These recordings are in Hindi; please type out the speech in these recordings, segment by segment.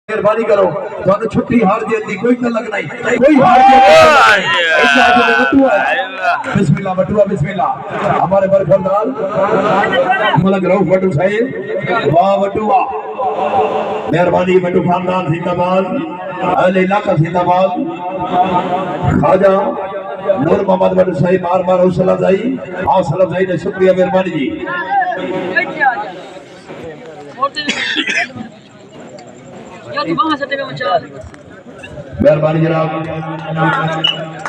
मेहरबानी करो तो छुट्टी हार दी कोई तलक नहीं कोई हार बिस्मिल्लाह बटुआ बिस्मिल्लाह हमारे बरखरदार मलक रऊफ बटू साहिब वाह बटुआ मेहरबानी बटू खानदान जिंदाबाद अहले इलाका जिंदाबाद खाजा नूर मोहम्मद बटू साहिब बार बार हौसला अफजाई ने शुक्रिया मेहरबानी जी मेहरबानी जनाब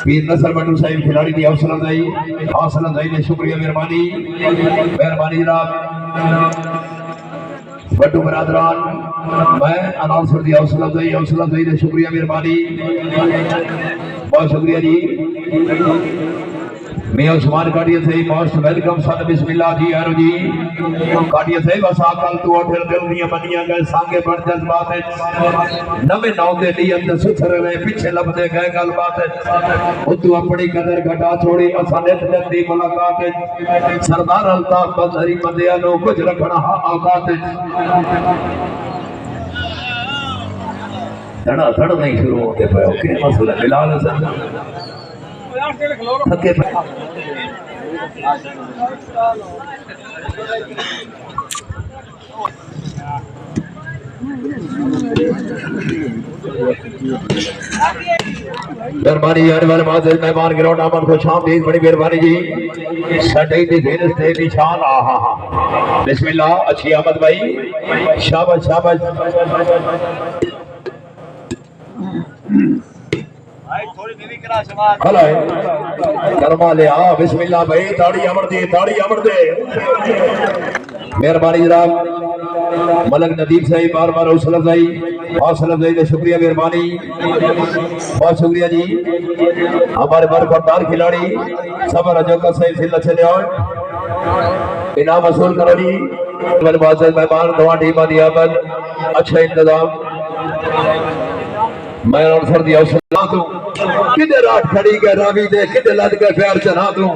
पीर नसर बटू साहिब खिलाड़ी की हौसला अफजाई ने शुक्रिया मेहरबानी जनाब बटू बरादरान मैं अनाउंसर दी हौसला अफजाई ने शुक्रिया मेहरबानी बहुत शुक्रिया जी मैं उस्मान काटिया सही मोस्ट वेलकम सद बिस्मिल्लाह जी यारो जी काटिया सही बस आकल तू उठर दिल दिया बनिया गए सांगे बड़ जज्बात है नवे नाव दे लिए अंदर सुथर रहे पीछे लबदे गए गल बात है तू अपनी कदर घटा छोड़ी असा नित दी मुलाकात है सरदार अल्ताफ बदरी बंदिया नो कुछ रखना हा औकात धड़ा धड़ नहीं शुरू होते पे ओके मसला बिलाल हसन थके मेहरबानी आने वाले माजिद मेहमान ग्राउंड आमद को शामदीद बड़ी मेहरबानी जी सटई दी देर से निशान आहा बिस्मिल्लाह अच्छी आमद भाई शाबाश शाबाश हेलो कर्मा ले आ बिस्मिल्लाह भाई ताड़ी अमर दे मेहरबानी जनाब मलक नदीम साहिब बार बार हौसला अफजाई ने शुक्रिया मेहरबानी बहुत शुक्रिया जी हमारे बरकरदार खिलाड़ी सबर अजोका सही से चले आओ इनाम वसूल करो जी मेहमान दवा टीम दी आमद अच्छा इंतजाम मैं अनसर दी हौसला दूं किधर रात खड़ी के रावी दे किधर लद के प्यार चढ़ा दूं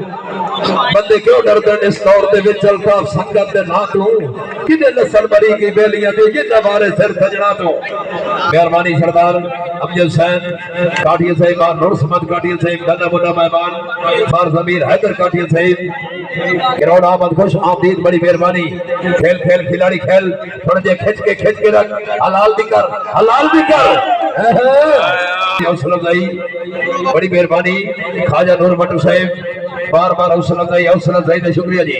बंदे क्यों डरते इस दौर दे विच चलता संगत दे ना दूं किधर नस्ल मरी की बेलियां दे ये दबारे सिर सजना दूं मेहरबानी सरदार अमजद हुसैन काटिया साहिब नूर समद काटिया साहिब गन्ना मुन्ना मेहमान फार जमीर हैदर काटिया साहिब ग्राउंड आमद खुश आमदीद बड़ी मेहरबानी खेल खिलाड़ी खेल थोड़े जे खिंच के रख हलाल भी कर हौसला अफजाई बड़ी मेहरबानी खाजा नूर बटू साहिब बार बार हौसला अफजाई ने शुक्रिया जी।